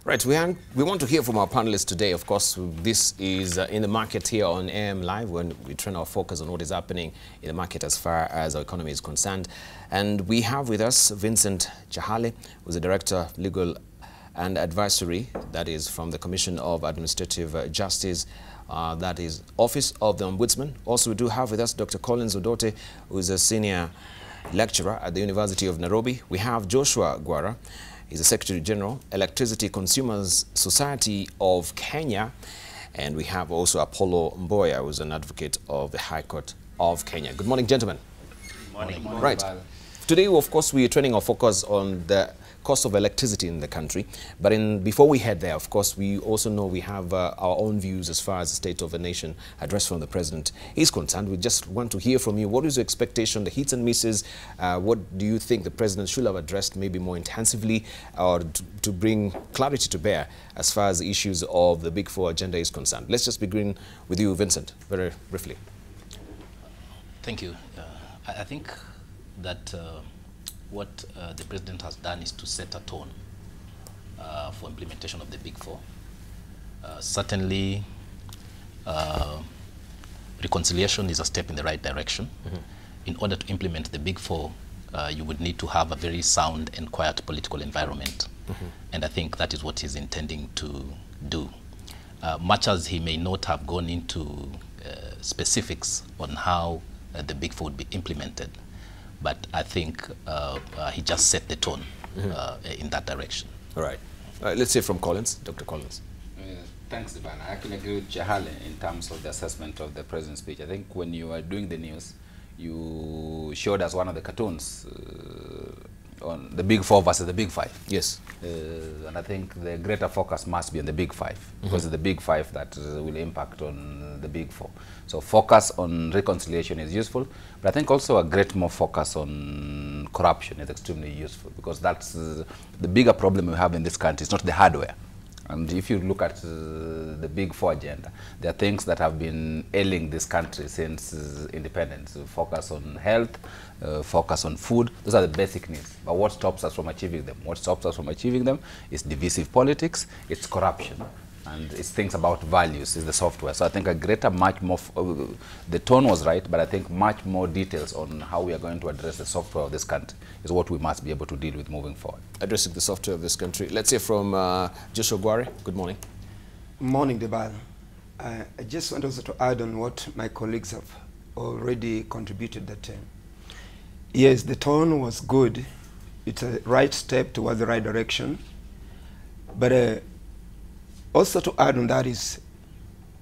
Right, we want to hear from our panelists today. Of course, this is in the market here on AM Live when we turn our focus on what is happening in the market as far as our economy is concerned. And we have with us Vincent Chahale, who's the Director, Legal and Advisory, that is from the Commission of Administrative Justice, that is Office of the Ombudsman. Also, we do have with us Dr. Collins Odote, who is a Senior Lecturer at the University of Nairobi. We have Joshua Gwara. He's the Secretary General, Electricity Consumers Society of Kenya. And we have also Apollo Mboya, who's an advocate of the High Court of Kenya. Good morning, gentlemen. Good morning. Right. Today, of course, we are turning our focus on the cost of electricity in the country. But before we head there, of course, we also know we have our own views as far as the state of the nation address from the president is concerned. We just want to hear from you. What is your expectation, the hits and misses? What do you think the president should have addressed maybe more intensively or to bring clarity to bear as far as the issues of the Big Four agenda is concerned? Let's just begin with you, Vincent, very briefly. Thank you. I think that what the president has done is to set a tone for implementation of the Big Four. Certainly, reconciliation is a step in the right direction. In order to implement the Big Four, you would need to have a very sound and quiet political environment. And I think that is what he's intending to do. Much as he may not have gone into specifics on how the Big Four would be implemented, but I think he just set the tone in that direction. All right. Let's hear from Collins, Dr. Collins. Thanks, Debarl. I actually agree with Chahale in terms of the assessment of the president's speech. I think when you were doing the news, you showed us one of the cartoons on the Big Four versus the Big Five. Yes. And I think the greater focus must be on the Big Five, because it's the Big Five that will impact on the Big Four. So focus on reconciliation is useful, but I think also a great more focus on corruption is extremely useful, because that's the bigger problem we have in this country. It's not the hardware. And if you look at the Big Four agenda, there are things that have been ailing this country since independence. Focus on health, focus on food. Those are the basic needs. But what stops us from achieving them? What stops us from achieving them is divisive politics, it's corruption, and it's things about values, is the software. So I think a greater, much more, the tone was right, but I think much more details on how we are going to address the software of this country is what we must be able to deal with moving forward. Addressing the software of this country. Let's hear from Joshua Gwara. Good morning. Morning, Debarl. I just want also to add on what my colleagues have already contributed that yes, the tone was good. It's a right step towards the right direction. But also to add on that is,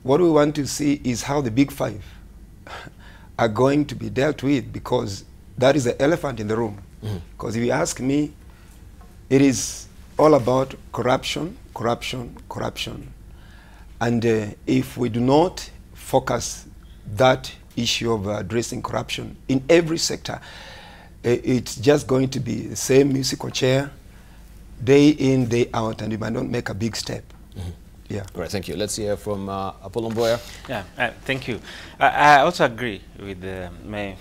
what we want to see is how the Big Five are going to be dealt with, because that is the elephant in the room. Because if you ask me, it is all about corruption, corruption, corruption. And if we do not focus that issue of addressing corruption in every sector, it's just going to be the same musical chair, day in, day out, and we might not make a big step. Yeah. All right, thank you. Let's hear from Apollo Mboya. Yeah, thank you. I also agree with my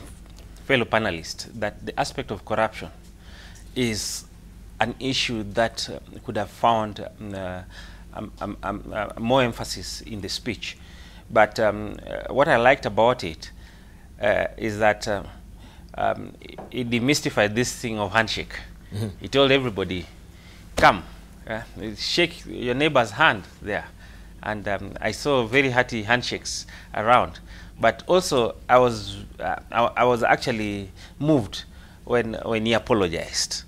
fellow panelists that the aspect of corruption is an issue that could have found more emphasis in the speech. But what I liked about it is that it demystified this thing of handshake. He told everybody, come. Shake your neighbor's hand there, and I saw very hearty handshakes around. But also, I was actually moved when he apologized.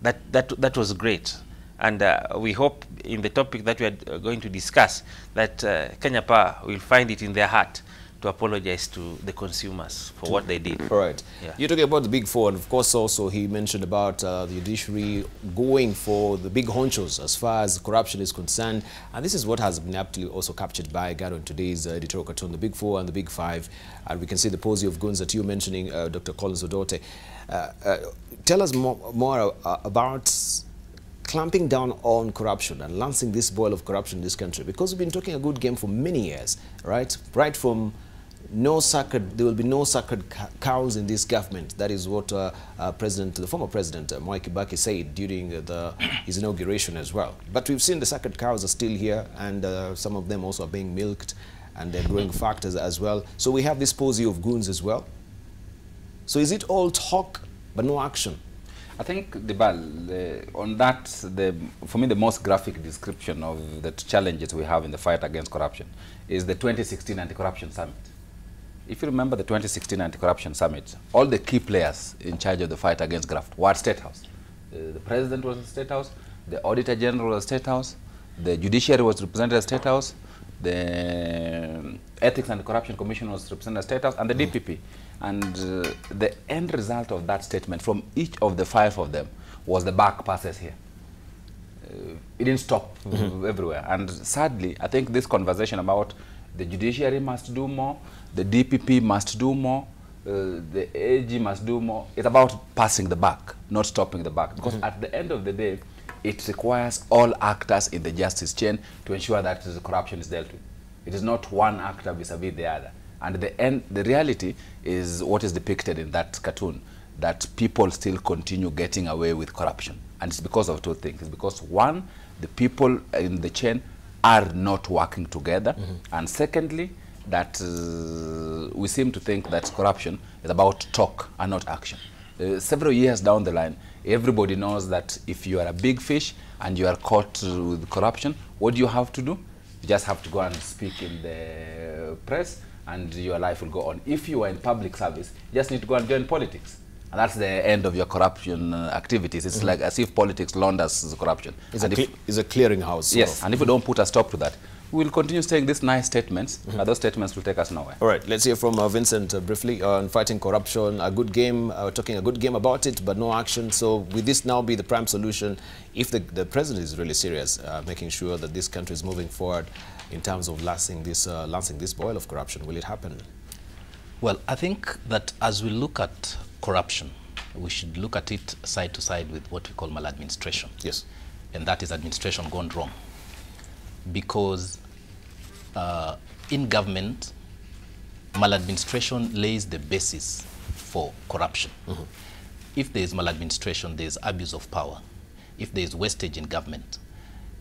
That was great, and we hope in the topic that we are going to discuss that Kenya Power will find it in their heart to apologize to the consumers for what they did. All right. Yeah. You're talking about the Big Four, and of course also he mentioned about the judiciary going for the big honchos as far as corruption is concerned. And this is what has been aptly also captured by Garo in today's editorial cartoon, the Big Four and the Big Five. And we can see the posy of guns that you're mentioning, Dr. Collins Odote. Tell us more about clamping down on corruption and lancing this boil of corruption in this country, because we've been talking a good game for many years, right? Right from there will be no sacred cows in this government. That is what the former president, Mwai Kibaki, said during his inauguration as well. But we've seen the sacred cows are still here, and some of them also are being milked, and they're growing factors as well. So we have this posy of goons as well. So is it all talk but no action? I think, Debarl, on that, for me, the most graphic description of the challenges we have in the fight against corruption is the 2016 Anti-Corruption Summit. If you remember the 2016 Anti-Corruption Summit, all the key players in charge of the fight against graft were at State House. The President was at State House, the Auditor General was at State House, the Judiciary was represented at State House, the Ethics and Corruption Commission was represented at State House, and the DPP. And the end result of that statement from each of the 5 of them was the back passes here. It didn't stop everywhere. And sadly, I think this conversation about the judiciary must do more, the DPP must do more, the AG must do more. It's about passing the buck, not stopping the buck. Because at the end of the day, it requires all actors in the justice chain to ensure that the corruption is dealt with. It is not one actor vis-a-vis the other. And the reality is what is depicted in that cartoon, that people still continue getting away with corruption. And it's because of 2 things. It's because, one, the people in the chain are not working together. And secondly, that we seem to think that corruption is about talk and not action. Several years down the line, everybody knows that if you are a big fish and you are caught with corruption, what do you have to do? You just have to go and speak in the press, and your life will go on. If you are in public service, you just need to go and join politics. And that's the end of your corruption activities. It's like as if politics launders the corruption. It's a clearinghouse. Yes, and if we don't put a stop to that, we will continue saying these nice statements, but those statements will take us nowhere. All right, let's hear from Vincent briefly on fighting corruption. A good game, talking a good game about it, but no action. So will this now be the prime solution if the president is really serious, making sure that this country is moving forward in terms of lancing this boil of corruption? Will it happen? Well, I think that as we look at corruption, we should look at it side to side with what we call maladministration. Yes. And that is administration gone wrong. Because in government, maladministration lays the basis for corruption. If there is maladministration, there is abuse of power. If there is wastage in government,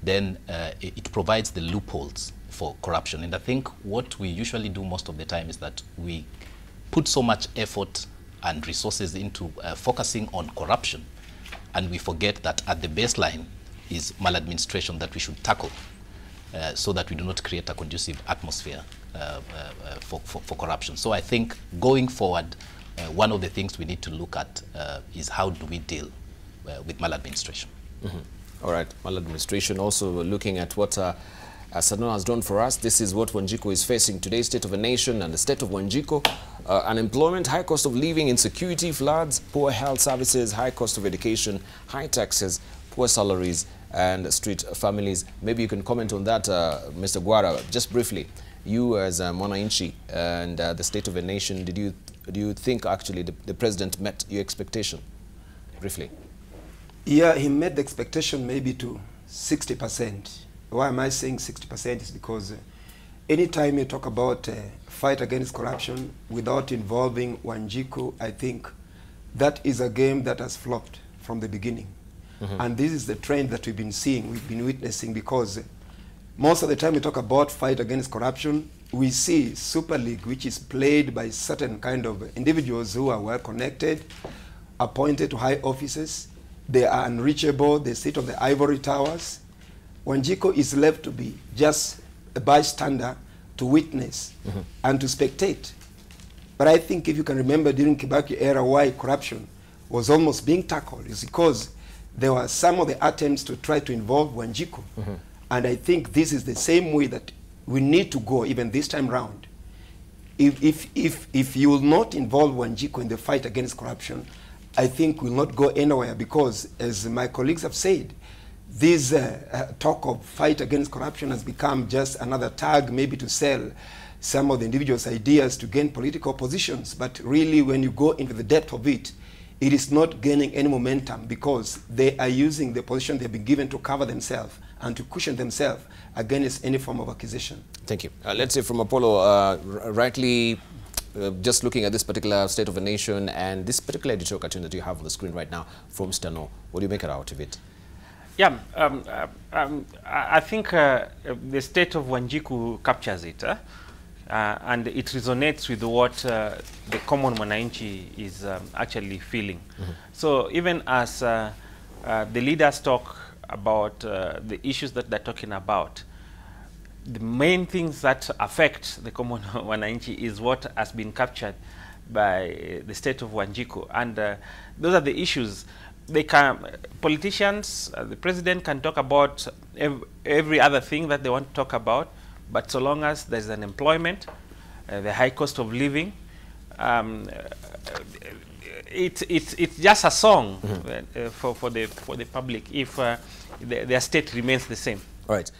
then it provides the loopholes for corruption. And I think what we usually do most of the time is that we put so much effort and resources into focusing on corruption, and we forget that at the baseline is maladministration that we should tackle so that we do not create a conducive atmosphere for corruption. So I think going forward, one of the things we need to look at is how do we deal with maladministration. All right, maladministration, also looking at what Sanoa has done for us. This is what Wanjiko is facing today, state of a nation and the state of Wanjiko. Unemployment, high cost of living, insecurity, floods, poor health services, high cost of education, high taxes, poor salaries, and street families. Maybe you can comment on that, Mr. Gwara, just briefly. You as Mwananchi and the state of a nation, do you think actually the president met your expectation? Briefly. Yeah, he met the expectation maybe to 60%. Why am I saying 60% is because anytime you talk about fight against corruption without involving Wanjiko, I think that is a game that has flopped from the beginning. And this is the trend that we've been seeing, we've been witnessing, because most of the time we talk about fight against corruption, we see Super League, which is played by certain kind of individuals who are well connected, appointed to high offices. They are unreachable, they sit on the ivory towers. Wanjiko is left to be just a bystander to witness and to spectate. But I think if you can remember during Kibaki era why corruption was almost being tackled is because there were some of the attempts to try to involve Wanjiko. And I think this is the same way that we need to go even this time round. If you will not involve Wanjiko in the fight against corruption, I think we'll not go anywhere, because as my colleagues have said, this talk of fight against corruption has become just another tag, maybe to sell some of the individuals' ideas to gain political positions. But really, when you go into the depth of it, it is not gaining any momentum because they are using the position they've been given to cover themselves and to cushion themselves against any form of accusation. Thank you. Let's say from Apollo, rightly just looking at this particular state of a nation and this particular editorial cartoon that you have on the screen right now from Stano, what do you make out of it? Yeah, I think the state of Wanjiku captures it, and it resonates with what the common mwananchi is actually feeling. So even as the leaders talk about the issues that they're talking about, the main things that affect the common mwananchi is what has been captured by the state of Wanjiku, and those are the issues. They can, politicians, the president can talk about every other thing that they want to talk about, but so long as there's an employment, the high cost of living, it's just a song for the public if their state remains the same. All right.